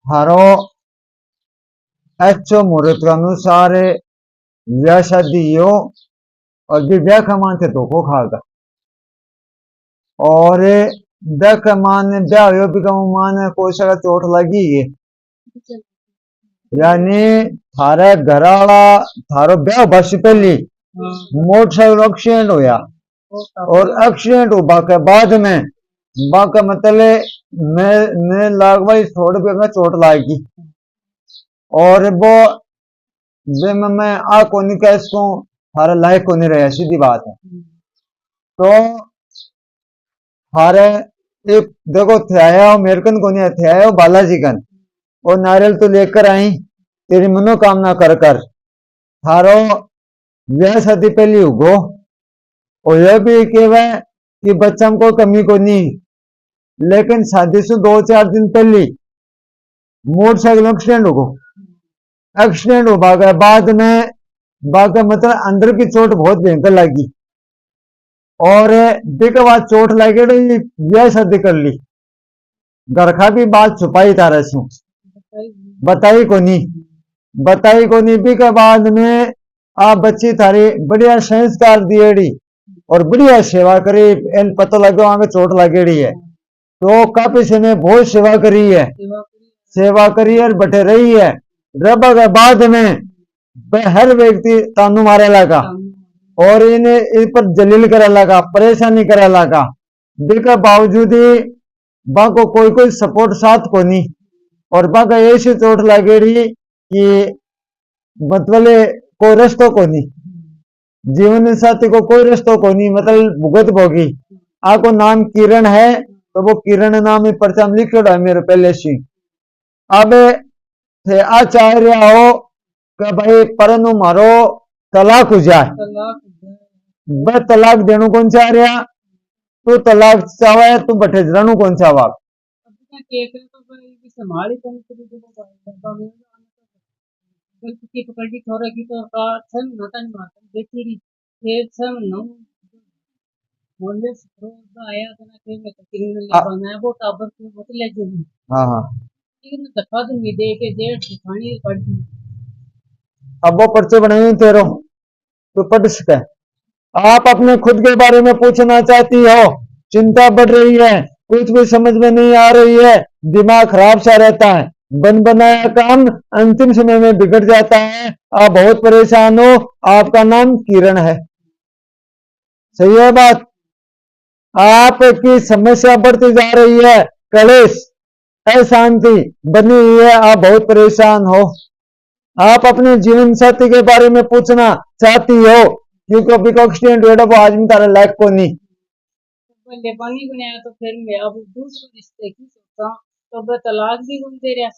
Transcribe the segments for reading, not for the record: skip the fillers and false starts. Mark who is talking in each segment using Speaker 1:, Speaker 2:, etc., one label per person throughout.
Speaker 1: थारो अच्छो मुहूर्त के अनुसार ब्याह शादी हो और भी ब्याह का मान थे धोखो खागा और ब्याह का मान ब्याह हो भी का मान कोई सा चोट लगी है यानी थारे घर वाला थारो ब्याह बस पहली मोटरसाइकिल एक्सीडेंट होया और एक्सीडेंट हुआ के बाद में बाका मतलब मैं लागवाई थोड़े पे चोट लागी और वो वे मैं आ को नहीं कह इसको थारा लायक को नहीं रहा सीधी बात है। तो थारे एक देखो थे आया हो मेरकन को नहीं थे आया हो बालाजी कन और नारियल तो लेकर आई तेरी मनोकामना कर कर थारो ब्याह शादी पहली हुगो और यह भी कहवा कि बच्चा को कमी को नहीं लेकिन शादी से 2-4 दिन पहले मोटरसाइकिल एक्सीडेंट होगो एक्सीडेंट हो गया बाद में बाका मतलब अंदर की चोट बहुत भयंकर लगी और देखो बाद चोट लगे ब्याह शादी कर ली घर का भी बात छुपाई तारा से बताई को नहीं भी के बाद में आप बच्ची थारी बढ़िया संस्कार दिएड़ी और बढ़िया सेवा करी इन पता लगे वहां में चोट लगेड़ी है तो काफी समय बहुत सेवा करी है बैठे रही है रब के बाद में हर व्यक्ति तानू मारे लगा और इन्हें इस पर जलील करे लगा परेशानी करे लगा देखा बावजूद ही बाको कोई सपोर्ट साथ को नहीं और बाका ऐसी चोट लगेड़ी कि मतलब कोई रस्तो को नहीं जीवन साथी को कोई रस्तो को नहीं मतलब भुगत भोगी आपको नाम किरण है तो वो किरण नाम ही पर्चा में लिखो है मेरे पहले से अब थे आचार्य हो कि भाई परनु मारो तलाक हो जाए वह तलाक देनु कौन चाह रहा तू तलाक चावा तू बठे जरानु कौन चावा हाँ हाँ अब वो पर्चे बनाए तेरो तो पढ़ सके आप अपने खुद के बारे में पूछना चाहती हो चिंता बढ़ रही है कुछ भी समझ में नहीं आ रही है दिमाग खराब सा रहता है बन बनाया काम अंतिम समय में बिगड़ जाता है आप बहुत परेशान हो आपका नाम किरण है सही है बात आपकी समस्या बढ़ती जा रही है कलेश अशांति बनी हुई है आप बहुत परेशान हो आप अपने जीवन साथी के बारे में पूछना चाहती हो क्योंकि अभी का एक्सीडेंट हुआ वो आज में तारा लायक को नहीं
Speaker 2: तो फिर मैं अब दूसरे रिश्ते की सोचता तो तलाक भी दे रहा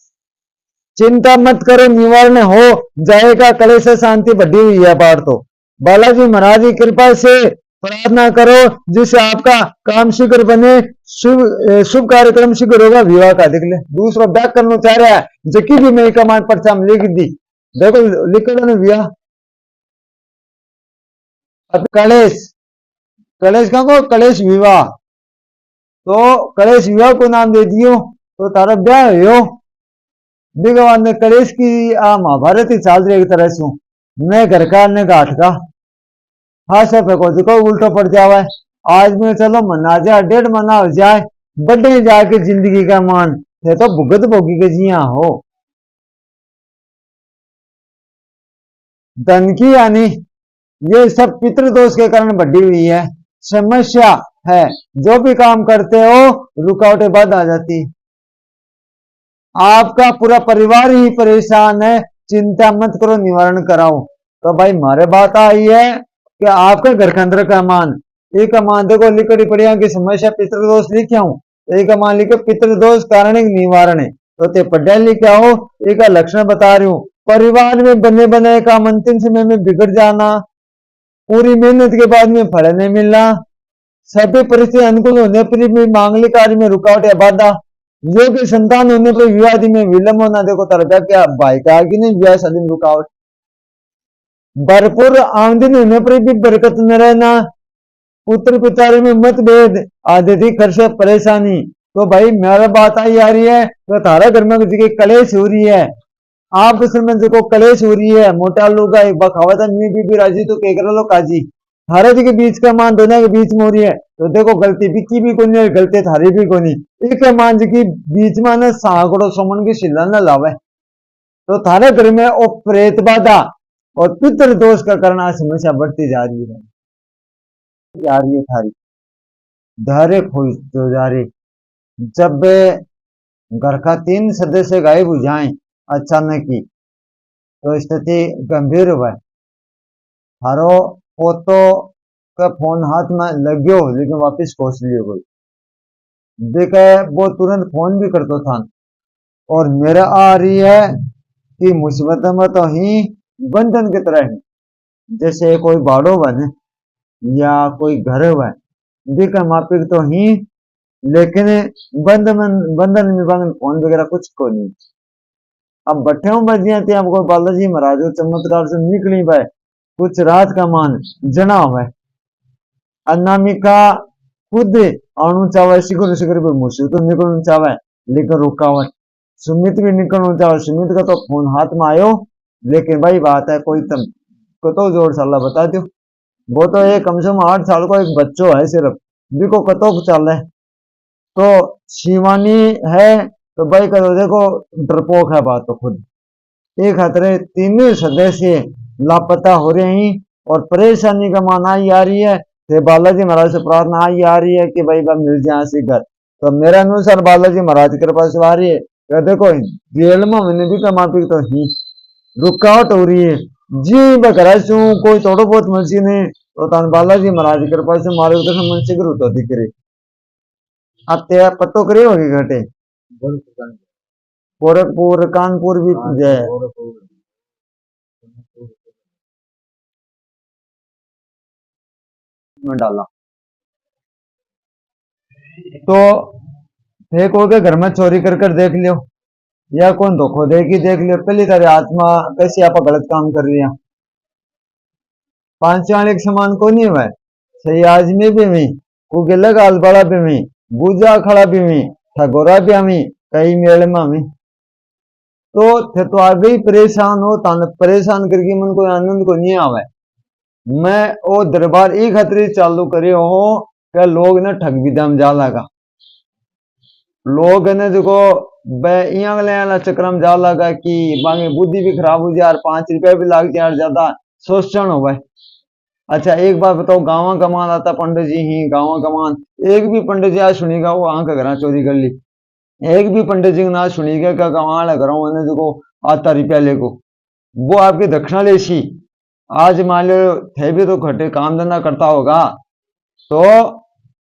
Speaker 1: चिंता मत करो निवारण हो जाएगा कलेश से शांति बढ़ी हुई है बाढ़ तो बालाजी महाराज की कृपा से प्रार्थना करो जिससे आपका काम शीघ्र बने शुभ कार्यक्रम शीघ्र होगा विवाह का देख ले दूसरा बैक करना चाह रहा है जबकि भी मैं कमांड पर्चा में लिख दी देखो लिख दो विवाह अब कलेश का कलेश विवाह तो कलेश विवाह को नाम दे दियो तो तारा ब्याह हो भगवान ने कलेश की महाभारत ही चाल रही एक तरह से मैं घर का ने घाट का हाँ सब को देखो उल्टो पड़ जावा आज में चलो मना जाए 1.5 महीना हो जाए बड़े जाके जिंदगी का मान है तो भुगत भोगी के जिया हो धन की यानी ये सब पितृदोष के कारण बढ़ी हुई है समस्या है जो भी काम करते हो रुकावटें बाद आ जाती आपका पूरा परिवार ही परेशान है चिंता मत करो निवारण कराओ तो भाई मारे बात आई है कि आपका घर के अंदर का मान एक मान देखो लिखड़ी पड़िया की समस्या पितृदोष लिखे हूं एक मान लिखे पितृदोष कारण निवारण है तो ते पढ़े लिखे हो एक लक्षण बता रही हूँ परिवार में बने बनाए काम अंतिम समय में बिगड़ जाना पूरी मेहनत के बाद में फल नहीं मिलना सभी परिस्थिति अनुकूल होने पर भी मांगलिक कार्य में रुकावट या बाधा योग्य संतान होने पर विवाह में विलंब होना देखो तरह क्या भाई का कि नहीं विवाह शादी में रुकावट भरपूर आमदनी होने पर भी बरकत न रहना पुत्र पिता में मतभेद आदि खर्च परेशानी तो भाई मेरा बात आई आ रही है तो थारा घर में जी कलेश हो रही है, आपस में जो कलेश हो रही है, मोटा लोग का एक बखावत है, मी भी राजी तो के कर लो काजी, थारे जी के बीच का मान दोनों के बीच में हो रही है, तो देखो गलती बिकी भी कोनी और गलती थारी भी कोनी, एक मान जी की बीच में ना सागड़ो सोमन की शिला न लावे, तो थारे घर में वो प्रेत बाधा और पितृ दोष का करना समस्या बढ़ती जा रही है थारी धारे खोज तो जा रही। जब घर का 3 सदस्य गायब हो जाए अचानक ही तो स्थिति गंभीर हुआ। थारो पोतो का फोन हाथ में लग्यो लेकिन वापिस खोस लियो कोई देखे, वो तुरंत फोन भी करतो था और मेरा आ रही है कि मुसीबत में तो ही बंधन की तरह है, जैसे कोई बाड़ो बने या कोई घर बने देखा मापिक तो ही, लेकिन बंधन में फोन वगैरह कुछ को नहीं। अब बट्ठे बजिया थे हमको बालाजी महाराज चमत्कार से निकली भाई कुछ रात का मान जना हुआ अनामिका खुद आनु चाहे शिखर शिखर पे मुझसे तो निकलना चाहे लेकिन रुकावट, सुमित भी निकलना चाहे, सुमित का तो फोन हाथ में आयो, लेकिन भाई बात है कोई तम कतो जोर साला बता दो, वो तो एक कम से कम 8 साल का एक बच्चो है सिर्फ बिको कतो चल है, तो शिवानी है तो भाई करो देखो डरपोक है बात तो खुद एक खतरे 3 सदस्य लापता हो रहे हैं और परेशानी का मान आई आ रही है, तो बालाजी महाराज से प्रार्थना आई आ रही है कि भाई बा मिल जाए शिखर, तो मेरा अनुसार बालाजी महाराज के पास आ रही है तो देखो जेल में मैंने भी कमापी तो ही रुकावट हो रही है जी बकरा चू कोई थोड़ा बहुत मर्जी ने तो तान बालाजी महाराज के पास से मारे उधर मन शीघ्र होता दिख रही। अब ते पत्तो करे होगी घटे गोरखपुर कानपुर भी जय में डाला तो फेंक हो के घर में चोरी कर कर देख लियो या कौन धोखो दे की देख लियो, पहली तारी आत्मा कैसे आप गलत काम कर रही है, 5 वाले के समान को नहीं हुआ सही आज में भी मी को गिलक आल बड़ा भी मी बूझा खड़ा भी मी ठगोरा भी हमी कई मेल में हमी, तो थे तो आगे ही परेशान हो तान परेशान करके मन को आनंद को नहीं आवे। मैं वो दरबार एक खतरे चालू करे हो क्या लोग ने ठग भी दम जा लगा, लोग ने देखो वाला चक्र में जा लगा कि बाकी बुद्धि भी खराब हो जाए 5 रुपया भी लाग जाए ज्यादा शोषण हो। अच्छा एक बात बताओ, गाँव कमान आता पंडित जी ही गाँव कमान एक भी पंडित जी आज सुनीगा वो आंख घर चोरी कर ली, एक भी पंडित जी ना सुनीगा क्या गाँव वाला घर देखो आता रुपया लेको वो आपकी दक्षिणा लेसी, आज मान लो थे भी तो घटे काम धंधा करता होगा, तो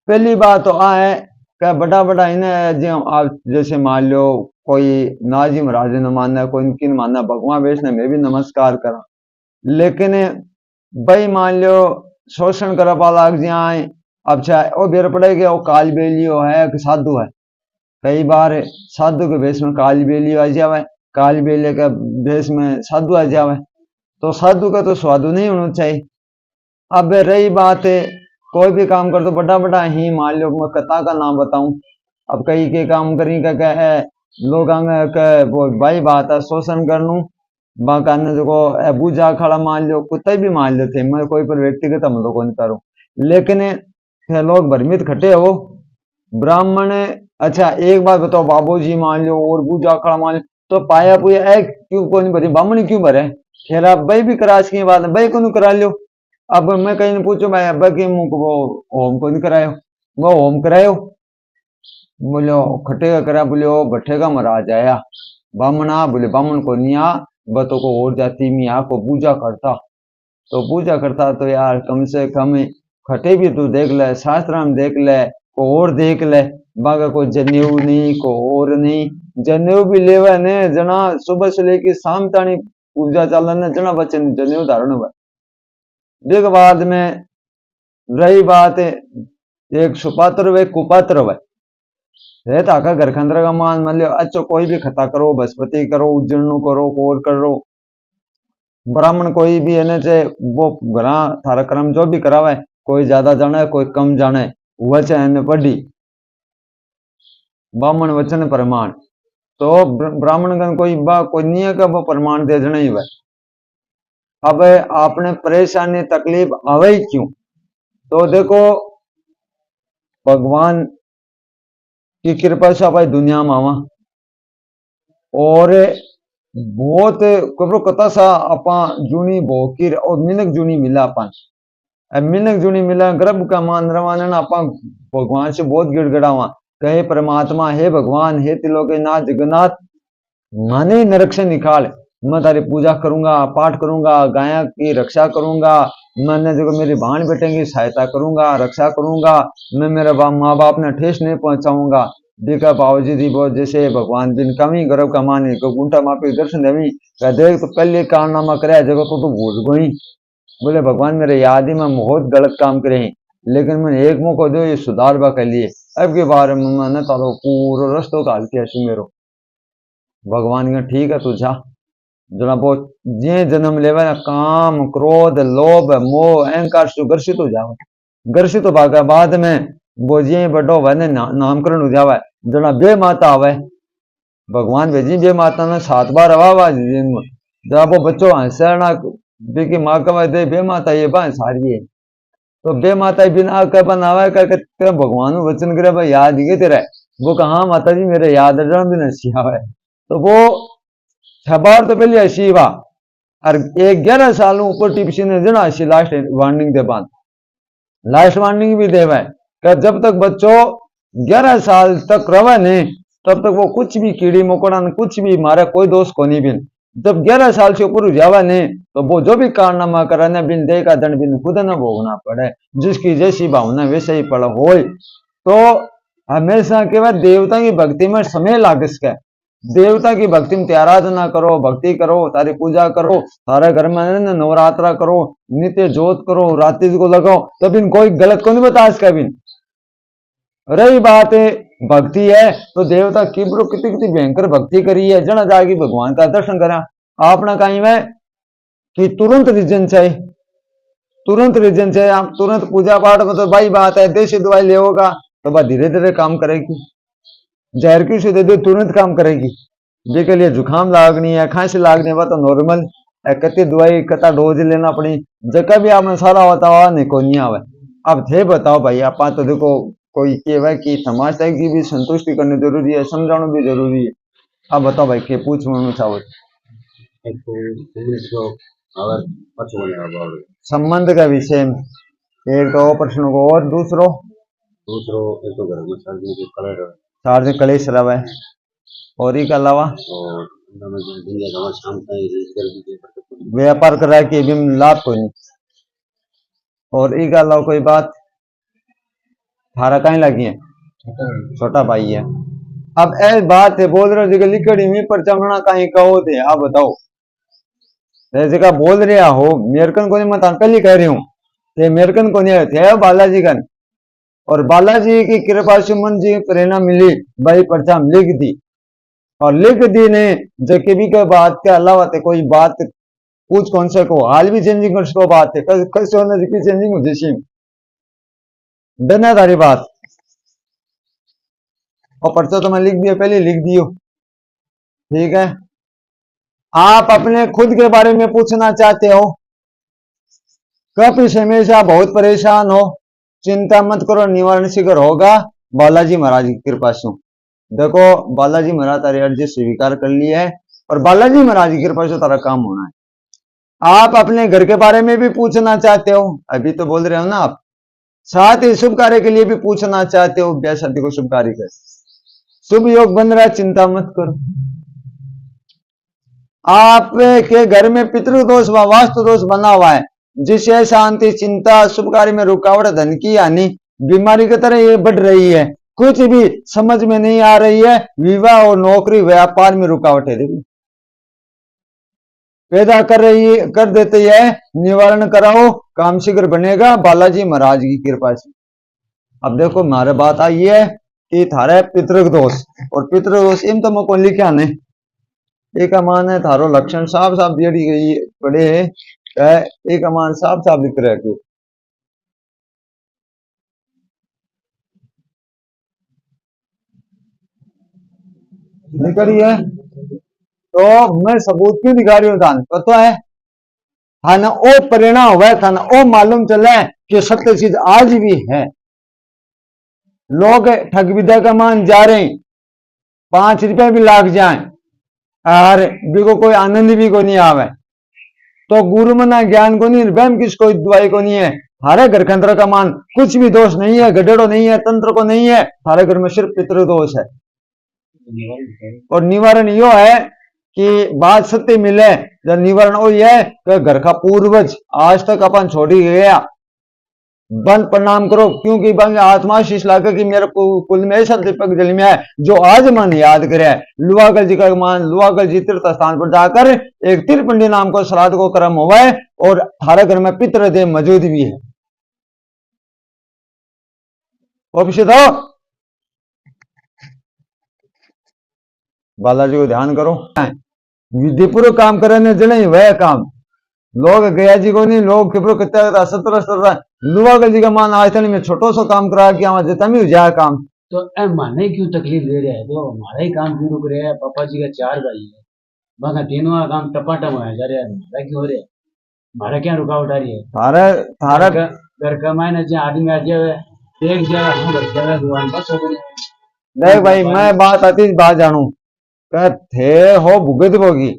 Speaker 1: पहली बात तो आ है क्या बड़ा बड़ा इन्हें जो आप जैसे मान लो कोई नाजी महाराज ने मानना कोई इनकी मानना भगवान वेश ने मैं भी नमस्कार करा, लेकिन भाई मान लो शोषण कर पा लाग जाए, अब चाहे वो बेर पड़ेगा वो काल बेलियो है कि साधु है, कई बार साधु के भेष में काल बेलियो आ जावे, काल बेले के भेष में साधु आ जावे, तो साधु का तो स्वादु नहीं होना चाहिए। अब रही बात कोई भी काम कर दो बड़ा बड़ा ही मान लो मैं कथा का नाम बताऊं, अब कई के काम करी का है लोग वो भाई बात है शोषण कर लू बाका ने देखो बूझा खड़ा मान लो कुत्ते भी मान लो थे, मैं कोई पर व्यक्तिगत हम लोग नहीं करूं, लेकिन लोग भ्रमित खटे हो ब्राह्मण। अच्छा एक बात बताओ बाबू जी मान लो और बूझा खड़ा मान लो तो पाया पुया क्यों को नहीं भरे ब्राह्मण क्यों भरे, खेर आप भाई भी कराश की बात है भाई को करा लो। अब मैं कहीं ने पूछो भाई अब्बा के मुंह को वो होम को नहीं करायो, वो होम करायो बोलो खटेगा करा बोले भट्ठेगा महाराज आया बामना बोले बामन को नहीं आ बतो को और जाति में आ को पूजा करता, तो पूजा करता तो यार कम से कम खटे भी तू देख ले शास्त्र में देख ले को और देख ले बागा को जनेऊ नहीं को और नहीं, जनेऊ भी लेवा ने जना सुबह से लेके शाम तानी पूजा चलन जना बच्चन जनेऊ धारण हुआ। देख बाद में रही बात एक सुपात्र वे कुपात्र वे रहता का घर खंदर का मान मान लियो अच्छा कोई भी खता करो बस्पति करो उज्जैन करो कोर करो ब्राह्मण कोई भी है चाहे वो घरा थारा कर्म जो भी करावे कोई ज्यादा जाने कोई कम जाने वह चाहे पढ़ी बामन वचन प्रमाण। तो ब्राह्मण गण कोई नहीं है कि वो प्रमाण दे देना ही वह। अब आपने परेशानी तकलीफ आवे ही क्यों? तो देखो भगवान की कृपा से आप दुनिया में आवा और बहुत कबरो कथा सा आपा जूनी भोकीर और मिनक जूनी मिला अपन। मिनक जूनी मिला गर्भ का मान रवाना आपा भगवान से बहुत गिड़गिड़ावा कहे परमात्मा हे भगवान हे त्रिलोकीनाथ जगन्नाथ माने नरक से निकाल। मैं तारी पूजा करूंगा पाठ करूंगा गाया की रक्षा करूंगा। मैंने जो मेरी भाण बेटेंगी सहायता करूंगा रक्षा करूंगा। मैं मेरे माँ बाप ने ठेस नहीं पहुंचाऊंगा। देखा बाबूजी दी बहुत जैसे भगवान बिन कमी गर्भ का मानी को गुंटा मापी दर्शन देवी देख तो पहले कारनामा करे जगह तो भूल गई। बोले भगवान मेरे याद ही में बहुत गलत काम करे हैं लेकिन मैंने एक मौका दो ये सुधारवा के लिए। अब के बारे में मैंने तारो पूरा रस्तो काल के ऐसी मेरो भगवान का ठीक है तू जा जना बहुत जे जन्म लेवे ना काम क्रोध लोभ मोह अहंकार से ग्रसित हो जावे। ग्रसित हो भागा बाद में वो जे बड़ो वने नामकरण हो जावे। जना बे माता आवे भगवान भेजी बे माता ने 7 बार हवा जब वो बच्चों हंसना बेकी माँ का दे बे माता ये बात सारी है। तो बे माता बिना कर बनावा कर भगवान वचन करे भाई याद ही तेरा वो कहा माता जी मेरे याद भी नसी आवे। तो वो 6 बार तो पहले हसी वा और 11 साल ऊपर टिप्सी ने जना हसी लास्ट वार्निंग दे बाद लास्ट वार्निंग भी देवा कि जब तक बच्चों 11 साल तक रवे नहीं तब तक वो कुछ भी कीड़ी मकोड़ा कुछ भी मारे कोई दोष को नहीं बिन। जब 11 साल से ऊपर जावा नहीं तो वो जो भी कारनामा करे ना बिन दे का दंड बिन खुद न भोगना पड़े। जिसकी जैसी भावना वैसे ही पड़ा हो। तो हमेशा केवल देवता की भक्ति में समय लाग सके। देवता की भक्ति में आराधना करो भक्ति करो तारी पूजा करो तारे घर में नवरात्रा करो नित्य जोत करो रात्रि को लगाओ तो बिन कोई गलत को नहीं बता सका बिन। रही बात भक्ति है तो देवता किब्रो कितनी कितनी भयंकर भक्ति करी है जना जागी भगवान का दर्शन करा आपने कहीं में कि तुरंत रिजन चाहिए आप तुरंत पूजा पाठ में तो भाई बात है देसी दवाई ले होगा तो वह धीरे धीरे काम करेगी। जहर की से दे दो तुरंत काम करेगी। जिसके लिए जुकाम लागनी है खांसी लागनी है तो नॉर्मल कति दवाई कता डोज लेना पड़ी जगह भी आपने सारा होता हुआ नहीं को नहीं आवे। अब थे बताओ भाई आप तो देखो कोई कहवा कि समाज की भी संतुष्टि करनी जरूरी है समझाना भी जरूरी है। अब बताओ भाई के पूछना चाहो संबंध का विषय में एक तो प्रश्न को और दूसरो एक तो घर में सार्वजनिक कलेश रहा और इसके अलावा व्यापार करा के भी लाभ कोई नहीं और इसके अलावा कोई बात थारा कहीं लगी है छोटा भाई है। अब ऐसी बात है बोल रहे हो लिखड़ी में पर चमना कहीं कहो थे आप बताओ जगह बोल रहा हो मेरकन को नहीं मैं कल ही कह रही हूँ मेरकन को नहीं थे बालाजी कन और बालाजी की कृपा से मन जी प्रेरणा मिली भाई पर्चा लिख दी और लिख दी ने जबकि भी कोई बात के अलावा थे कोई बात पूछ कौन से को हाल भी चेंजिंग कर सको बात है कैसे होना जी चेंजिंग हो जैसी देना तारी बात और पर्चा तो मैं लिख दिया पहले लिख दियो ठीक है। आप अपने खुद के बारे में पूछना चाहते हो कब इस समय से आप बहुत परेशान हो चिंता मत करो निवारण शीघ्र होगा बालाजी महाराज की कृपा से। देखो बालाजी महाराज तारी अर्जी स्वीकार कर ली है और बालाजी महाराज की कृपा से तारा काम होना है। आप अपने घर के बारे में भी पूछना चाहते हो अभी तो बोल रहे हो ना आप साथ ही शुभ कार्य के लिए भी पूछना चाहते हो ब्याह शादी को शुभ कार्य कर शुभ योग बन रहा है चिंता मत करो। आपके घर में पितृदोष व वास्तु दोष बना हुआ है जिससे शांति चिंता शुभ कार्य में रुकावट धन की हानि बीमारी की तरह ये बढ़ रही है कुछ भी समझ में नहीं आ रही है विवाह और नौकरी व्यापार में रुकावट है पैदा कर देती है निवारण कराओ काम शीघ्र बनेगा बालाजी महाराज की कृपा से। अब देखो हमारे बात आई है कि थारे पितृक दोष और पितृदोष इन तो मुझको लिखा नहीं एक अमान है थारो लक्षण साफ साफ दियड़ी गई पड़े है एक अमान साफ साफ लिख रहे कि निकली है तो मैं सबूत क्यों दिखा रही हूँ थान पता है थाना ओ परिणाम हुआ थाना ओ मालूम चला है कि सत्य चीज आज भी है। लोग ठग विद्या का मान जा रहे हैं 5 रुपए भी लाग जाए और भी को कोई आनंद भी को नहीं आवे तो गुरु मना ज्ञान को नहीं वहम किसको दवाई को नहीं है। हमारे घर के अंदर का मान कुछ भी दोष नहीं है गडेड़ो नहीं है तंत्र को नहीं है हमारे घर में सिर्फ पितृ दोष है और निवारण यो है कि बात सत्य मिले जब निवारण वो ये है कि घर का पूर्वज आज तक अपन छोड़ी गया बंद प्रणाम करो क्योंकि बंद आत्मा शीश लाकर कि मेरे कुल में ऐसा दीपक जल में है जो आज मन याद करे लुआगल जी का मान लुआगल जी तीर्थ स्थान पर जाकर एक तिरपंडी नाम को श्राद्ध को कर्म हुआ है और हमारे घर में पितृदेव मौजूद भी है। बालाजी को ध्यान करो विधिपूर्वक काम करने जने वह काम लोग गया जी को नहीं लोग कितना 17 लुआगल जी का मान आज तक में छोटो सो काम करा कि वहां जितना भी जाए काम
Speaker 3: तो ए माने क्यों तकलीफ दे रहे हैं तो हमारा ही काम क्यों रुक रहा है। पापा जी का 4 भाई है बाकी तीनों का काम टपाटम हो जा रहा है हमारा क्यों हो रहा है हमारा क्या रुकावट आ रही है।
Speaker 1: थारा थारा
Speaker 3: घर का मायने जो आदमी आ जाए एक जगह हम घर जगह दुकान बस हो गई।
Speaker 1: देख भाई मैं बात आती बात जानू थे हो भुगत होगी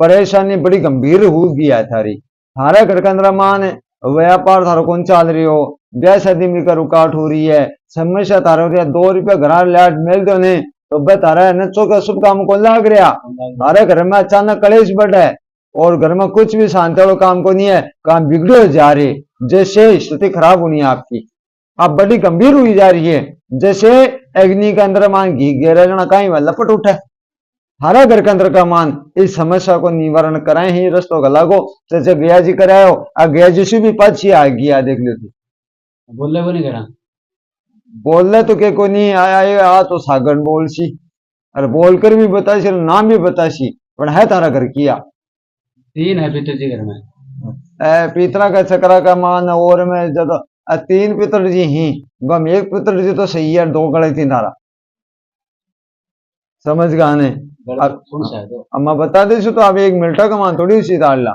Speaker 1: परेशानी बड़ी गंभीर होगी है थारी थारा घर के अंदर मान व्यापार थारो कौन चल रही हो ब्याह शादी में का रुकावट हो रही है समस्या थारा हो रही है 2 रुपया घर लाट मिल दो ने तो बे तारा नचो का शुभ काम को लाग रहा थारे घर में अचानक कलेश बढ़ है और घर में कुछ भी शांति वाला काम को नहीं है काम बिगड़े जा रहे जैसे स्थिति खराब होनी है आपकी आप बड़ी गंभीर हुई जा रही है जैसे अग्नि के अंदर मान घी गेरा जना कहीं लपट उठे हरा घर के अंदर का मान इस समस्या को निवारण कराए ही रस्तो गला को जैसे गया जी करायो आ गया जी से भी पाछी आ गया देख लो थी
Speaker 3: बोलने को नहीं करा
Speaker 1: बोलने तो के को नहीं आया आ तो सागन बोल सी और बोलकर भी बतासी नाम भी बतासी पर है तारा घर किया
Speaker 3: 3 है पिताजी घर में
Speaker 1: पितरा का चक्रा का मान और में जब 3 पितरजी ही गम 1 पितरजी तो सही है 2 गले थी तारा समझ गया ने अम्मा बता दे तो अब 1 मिनट का मान थोड़ी सी डाल ला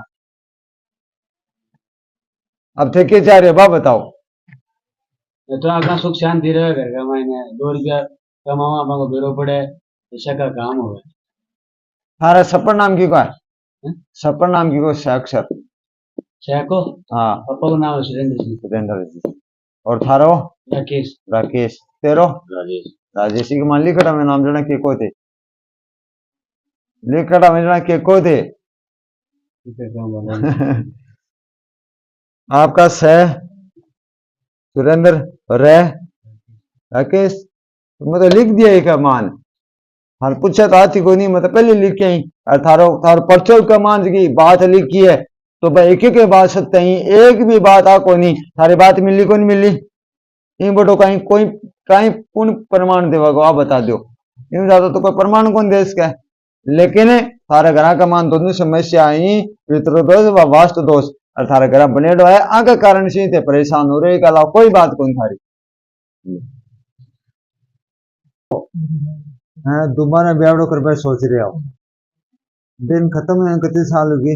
Speaker 1: अब थे के चाह रहे बा बताओ
Speaker 3: तो आगा सुख शांति रहे घर का मायने 2 रुपया कमावा मांगो बेरो पड़े ऐसा का काम हो
Speaker 1: थारा सपर नाम की को है सपर नाम की को साक्षर
Speaker 3: शेको
Speaker 1: हाँ
Speaker 3: पापा को नाम
Speaker 1: सुरेंद्र जी और थारो
Speaker 3: राकेश
Speaker 1: राकेश तेरो
Speaker 3: राजेश
Speaker 1: राजेश की मान लिखड़ा में नाम जना के को थे लिखड़ा में जना के को थे आपका सह सुरेंद्र रे राकेश मैं तो लिख दिया एक मान हाँ पूछा तो आती को नहीं मतलब पहले लिख के आई और थारो थारो पर्चो का मान की बात लिखी है तो भाई एक बात सत्य ही एक भी बात आ को नहीं थारी बात मिली को नहीं मिली इन बटो कहीं कोई कहीं पूर्ण प्रमाण देवा को आप बता दो इन ज्यादा तो कोई प्रमाण कौन देश का लेकिन थारे घर का मान दोनों समस्या आई पितृदोष व वास्तु दोष और थारा घर बने है आगे कारण से थे परेशान हो रहे अलावा कोई बात कौन थारी दोबारा ब्यावड़ो कर पे सोच रहे हो दिन खत्म है कितने साल होगी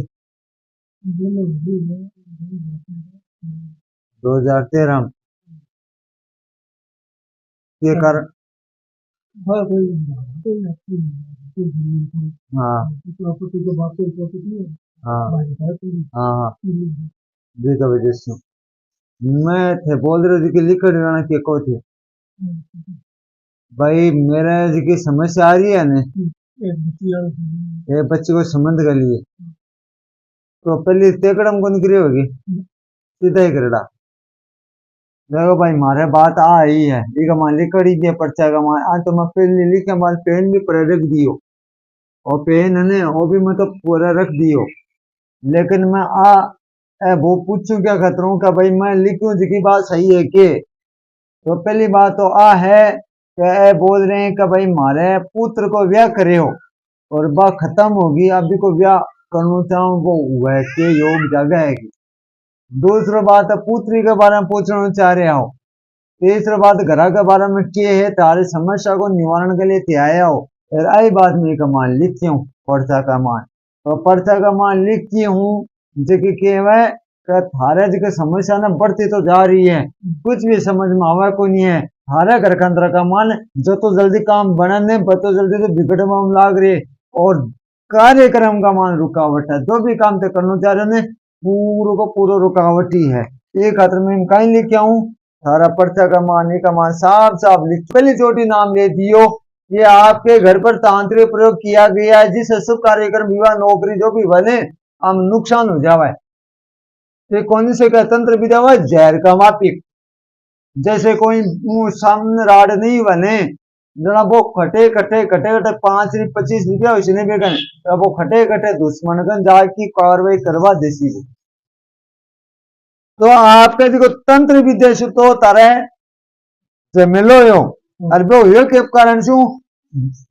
Speaker 1: 2013 के कारण हाँ हाँ जी का वजह से मैं थे बोल रहे थे कि लिखड़ रहना के को थे भाई मेरा जी की समस्या आ रही है ने एक बच्चे को संबंध कर लिए तो पहले तेकड़म को निकली होगी सीधा ही करड़ा देखो भाई मारे बात आ ही है ठीक है मान लिखड़ी दिया पर्चा का मान आज तो मैं पहले लिखे मान पेन भी पूरा रख दियो और पेन है ने वो भी मैं तो पूरा रख दियो लेकिन मैं वो पूछूं क्या खतरों का भाई मैं लिखूं जिसकी बात सही है के तो पहली बात तो है कि बोल रहे हैं कि भाई मारे पुत्र को ब्याह करे हो और बात खत्म होगी अभी को ब्याह करना चाहूं वो वह के योग जगह है दूसरी बात पुत्री के बारे में पूछना चाह रहे हो तीसरी बात घर के बारे में क्या है तारी समस्या को निवारण के लिए आया हो फिर आई बात में का मान लिखती हूँ पर्चा का मान, तो पर्चा का मान लिखती हूँ जो कि केवल थारे जो समस्या ना बढ़ती तो जा रही है, कुछ भी समझ में आवा को नहीं है। थारे घर के अंदर का मान जो तो जल्दी काम बनने तो जल्दी तो बिगड़ में लाग रही है, और कार्यक्रम का मान रुकावट है। जो भी काम ते करना चाह रहे ने पूरा को पूरा रुकावट ही है। एक खातर में कहीं लिख आऊं सारा पर्चा का मान, एक का मान साफ साफ लिख, पहली चोटी नाम ले दियो। ये आपके घर पर तांत्रिक प्रयोग किया गया है, जिस शुभ कार्यक्रम विवाह नौकरी जो भी बने हम नुकसान हो जावा है। ये कौन से का तंत्र विधा हुआ, जहर का मापिक। जैसे कोई सामने राड नहीं बने जना वो खटे खटे खटे खटे 5-25 रुपया उसने बेगन, अब वो खटे खटे दुश्मन गन जाके कार्रवाई करवा देसी वो। तो आपके देखो तंत्र विद्या से तो तरह से मिलो यो, और वो यो के कारण से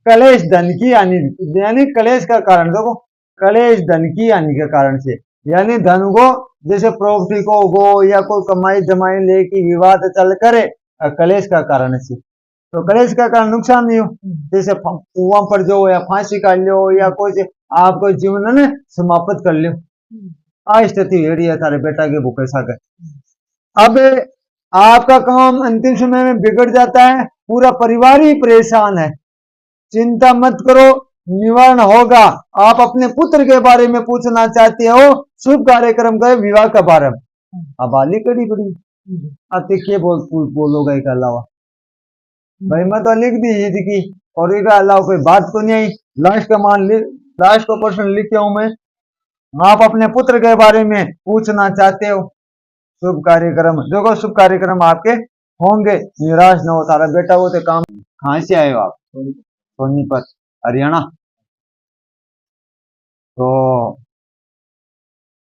Speaker 1: कलेश धन की हानि, यानी कलेश का कारण देखो, कलेश धन की हानि के कारण से, यानी धन को जैसे प्रॉपर्टी को गो या कोई कमाई जमाई लेके विवाद चल करे कलेश का कारण से, तो कलेश का कारण नुकसान नहीं हो। जैसे कुआं पर जो या फांसी काट लो या कोई आपको जीवन ने समाप्त कर लो, आ स्थिति हेड़ी है तारे बेटा के भूखे सागर। अब आपका काम अंतिम समय में बिगड़ जाता है, पूरा परिवार ही परेशान है। चिंता मत करो, निवारण होगा। आप अपने पुत्र के बारे में पूछना चाहते हो, शुभ कार्यक्रम का विवाह का बारे में, अब आली कड़ी पड़ी अब देखिए बोलोगा एक अलावा भाई मैं तो लिख दी थी कि, और एक अलावा कोई बात तो नहीं आई। लास्ट का मान लास्ट का प्रश्न लिख के हूं मैं, आप अपने पुत्र के बारे में पूछना चाहते हो, शुभ कार्यक्रम देखो शुभ कार्यक्रम आपके होंगे, निराश न हो। तारा बेटा वो तो काम कहाँ से आए हो आप, सोनीपत हरियाणा। तो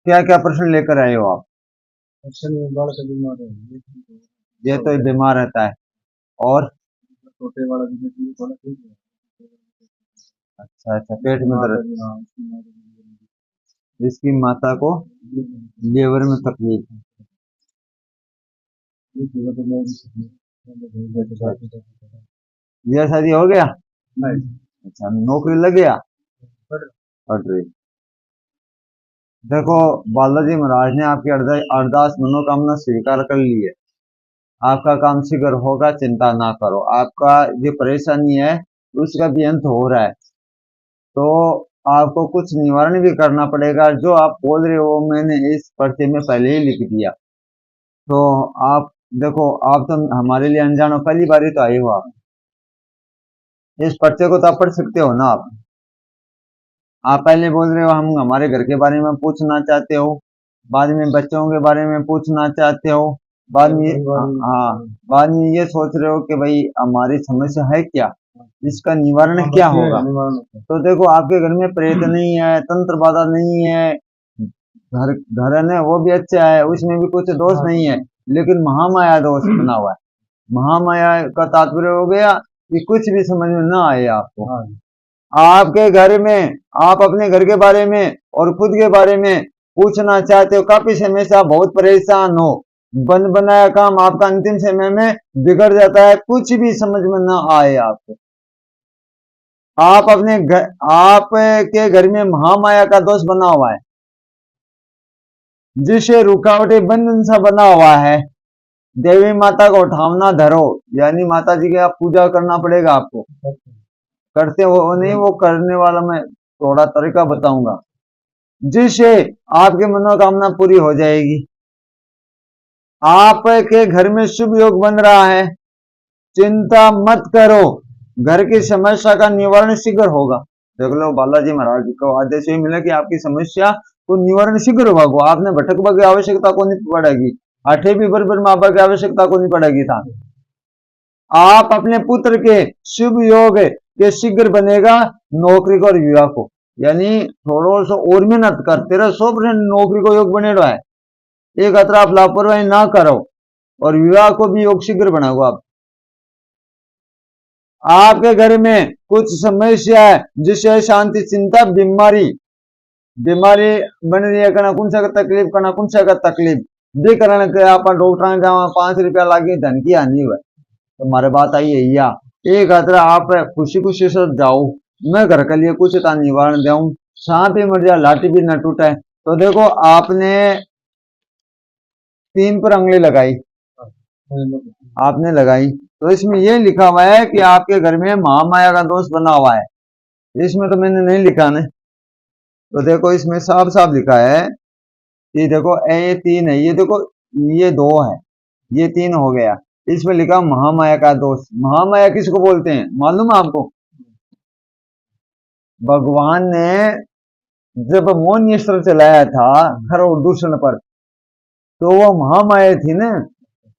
Speaker 1: क्या क्या प्रश्न लेकर आए हो आप? ये तो बीमार रहता है, और
Speaker 3: छोटे वाला
Speaker 1: अच्छा अच्छा पेट में दर्द, जिसकी माता को लीवर में तकलीफ है। यह शादी हो गया? अच्छा नौकरी लग गया? पढ़ रही। देखो बालाजी महाराज ने आपकी अरदास मनोकामना स्वीकार कर ली है, आपका काम शीघ्र होगा, चिंता ना करो। आपका जो परेशानी है उसका भी अंत हो रहा है, तो आपको कुछ निवारण भी करना पड़ेगा। जो आप बोल रहे हो मैंने इस पर्चे में पहले ही लिख दिया। तो आप देखो, आप तो हमारे लिए अनजान हो, पहली बार ही तो आए हो आप। इस पर्चे को तो आप पढ़ सकते हो ना आप पहले बोल रहे हो हम हमारे घर के बारे में पूछना चाहते हो, बाद में बच्चों के बारे में पूछना चाहते हो, बाद में हाँ बाद में ये सोच रहे हो कि भाई हमारी समस्या है क्या, इसका निवारण क्या होगा। तो देखो आपके घर में प्रेत नहीं है, तंत्र बाधा नहीं है, घर है ना वो भी अच्छा है, उसमें भी कुछ दोष नहीं है, लेकिन महामाया दोष बना हुआ है। महामाया का तात्पर्य हो गया कि कुछ भी समझ में ना आए आपको। आपके घर में आप अपने घर के बारे में और खुद के बारे में पूछना चाहते हो, काफी समय से आप बहुत परेशान हो, बन बनाया काम आपका अंतिम समय में बिगड़ जाता है, कुछ भी समझ में ना आए आपको। आप अपने घर, आपके घर में महामाया का दोष बना हुआ है, जिससे रुकावटें बंधन सा बना हुआ है। देवी माता को उठावना धरो, यानी माता जी की आप पूजा करना पड़ेगा आपको। करते हो नहीं, वो करने वाला मैं थोड़ा तरीका बताऊंगा, जिससे आपकी मनोकामना पूरी हो जाएगी। आपके घर में शुभ योग बन रहा है, चिंता मत करो, घर की समस्या का निवारण शीघ्र होगा। देख लो बालाजी महाराज को आदेश ये मिला कि आपकी समस्या को निवारण शीघ्र होगा, आपने भटकवा की आवश्यकता को नहीं पड़ेगी, आठे भी बरबर मापा की आवश्यकता को नहीं पड़ेगी था। आप अपने पुत्र के शुभ योग के शीघ्र बनेगा, नौकरी को और विवाह को, यानी थोड़ा सा और मेहनत कर, तेरा 100% नौकरी को योग बने रहा है, एक अतर आप लापरवाही ना करो, और विवाह को भी योग शीघ्र बनाओ। आप आपके घर में कुछ समस्या है, जिससे शांति चिंता बीमारी बन रही है, कना कौन सा का तकलीफ, कना कौन सा का तकलीफ भी करने के आप डॉक्टर 5 रुपया लागे धन की हानि हुआ, तुम्हारे बात आई है या एक यात्रा आप खुशी खुशी से जाओ, मैं घर के लिए कुछ का निवारण दूं, सांप भी मर जाए लाठी भी न टूटे। तो देखो आपने 3 पर उंगली लगाई, आपने लगाई, तो इसमें ये लिखा हुआ है कि आपके घर में महामाया का दोष बना हुआ है। इसमें तो मैंने नहीं लिखा ना, तो देखो इसमें साफ साफ लिखा है, ये देखो ये 3 है, ये देखो ये 2 है, ये 3 हो गया। इसमें लिखा महामाया का दोष। महामाया किसको बोलते हैं मालूम है आपको? भगवान ने जब मौन अस्त्र चलाया था खर दूषण पर, तो वो महामाया थी ना,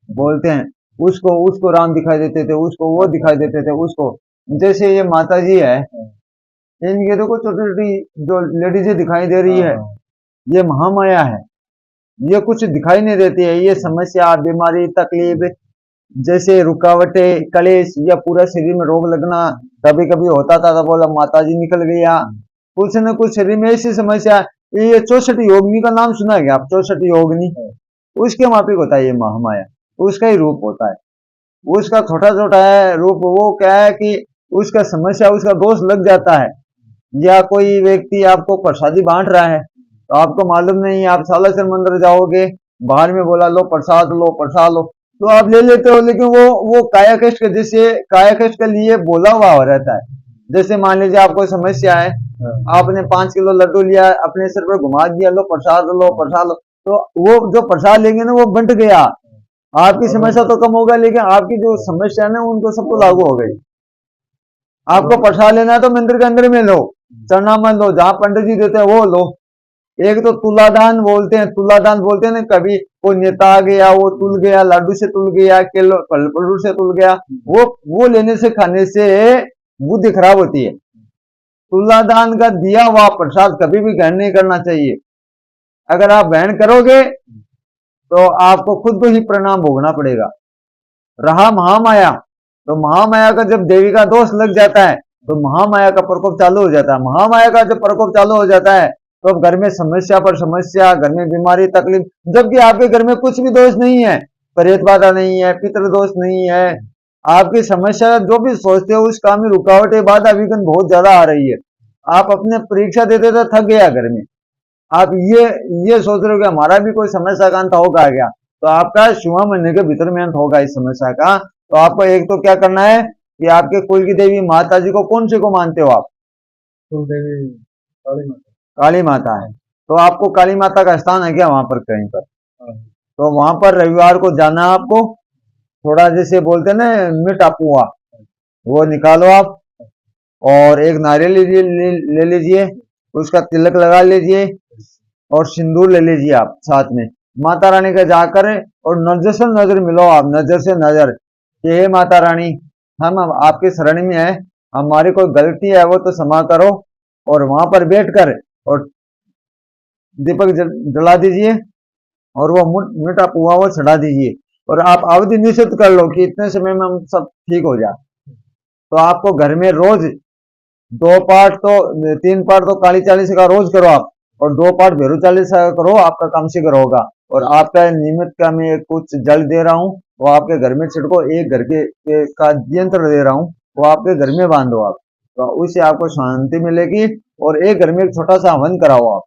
Speaker 1: बोलते हैं उसको, उसको राम दिखाई देते थे, उसको वो दिखाई देते थे, उसको। जैसे ये माता जी है, इनके देखो छोटी छोटी जो लेडीज दिखाई दे रही है, ये महामाया है। ये कुछ दिखाई नहीं देती है, ये समस्या, बीमारी, तकलीफ, जैसे रुकावटें, कलेश या पूरा शरीर में रोग लगना कभी कभी होता था, तो बोला माता जी निकल गया। कुछ न कुछ शरीर में ऐसी समस्या। ये 64 योगिनी का नाम सुना है आप? 64 योगिनी, उसके माफिक होता है ये महामाया, उसका ही रूप होता है। उसका छोटा छोटा है रूप। वो क्या है कि उसका समस्या, उसका दोष लग जाता है। या कोई व्यक्ति आपको प्रसादी बांट रहा है, तो आपको मालूम नहीं, आप सालासर मंदिर जाओगे, बाहर में बोला लो प्रसाद लो, प्रसाद लो, तो आप ले लेते हो, लेकिन वो काया कष्ट के, जैसे काया कष्ट के लिए बोला हुआ हो रहता है। जैसे मान लीजिए आपको समस्या है, आपने 5 किलो लड्डू लिया, अपने सिर पर घुमा दिया, लो प्रसाद लो, प्रसाद लो, तो वो जो प्रसाद लेंगे ना वो बंट गया, आपकी समस्या तो कम होगा, लेकिन आपकी जो समस्या है ना उनको सबको लागू हो गई। आपको प्रसाद लेना है तो मंदिर के अंदर में लो, चरना में लो, जहां पंडित जी देते हैं वो लो। एक तो तुलादान बोलते हैं, तुलादान बोलते हैं ना, कभी कोई नेता आ गया, वो तुल गया, लाडू से तुल गया, किलो पल्लू से तुल गया, वो लेने से, खाने से बुद्धि खराब होती है। तुलादान का दिया हुआ प्रसाद कभी भी ग्रहण नहीं करना चाहिए। अगर आप ग्रहण करोगे तो आपको खुद को ही परिणाम भोगना पड़ेगा। रहा महामाया, तो महामाया का जब देवी का दोष लग जाता है तो महामाया का प्रकोप चालू हो जाता है। महामाया का जब प्रकोप चालू हो जाता है तो अब घर में समस्या पर समस्या, घर में बीमारी, तकलीफ, जबकि आपके घर में कुछ भी दोष नहीं है, प्रेत बाधा नहीं है, पितृ दोष नहीं है, आपकी समस्या जो भी सोचते हो उस काम में रुकावटें, बाधा, विघ्न बहुत ज्यादा आ रही है। आप अपने परीक्षा देते थे, थक गया घर में, आप ये सोच रहे हो कि हमारा भी कोई समस्या का अंत होगा क्या, तो आपका 6 महीने के भीतर में अंत होगा इस समस्या का। तो आपको एक तो क्या करना है कि आपके कुल की देवी माता जी को, कौन से को मानते हो आप?
Speaker 3: कुल देवी काली माता।
Speaker 1: काली माता है, तो आपको काली माता का स्थान है क्या वहां पर कहीं पर? तो वहां पर रविवार को जाना है आपको, थोड़ा जैसे बोलते हैं ना मिठा पुआ, वो निकालो आप, और एक नारियल ले लीजिए, उसका तिलक लगा लीजिए, और सिंदूर ले लीजिए आप साथ में। माता रानी का जाकर और नजर से नजर मिलो आप, नजर से नजर कि हे माता रानी, हम आपके शरण में है, हमारी कोई गलती है वो तो क्षमा करो। और वहां पर बैठकर और दीपक जला दीजिए, और वो मीठा पुआ वो चढ़ा दीजिए, और आप अवधि निश्चित कर लो कि इतने समय में हम सब ठीक हो जाए। तो आपको घर में रोज 2 पाठ तो 3 पाठ तो काली चालीस का रोज करो आप, और 2 पाठ भैरव चालीस का करो, आपका काम शीघ्र होगा। और आपका नियमित का मैं कुछ जल दे रहा हूँ, वो आपके घर में छिड़को, एक घर के का यंत्र दे रहा हूँ, वो आपके घर में बांधो आप, तो उससे आपको शांति मिलेगी। और एक घर में एक छोटा सा हवन कराओ आप।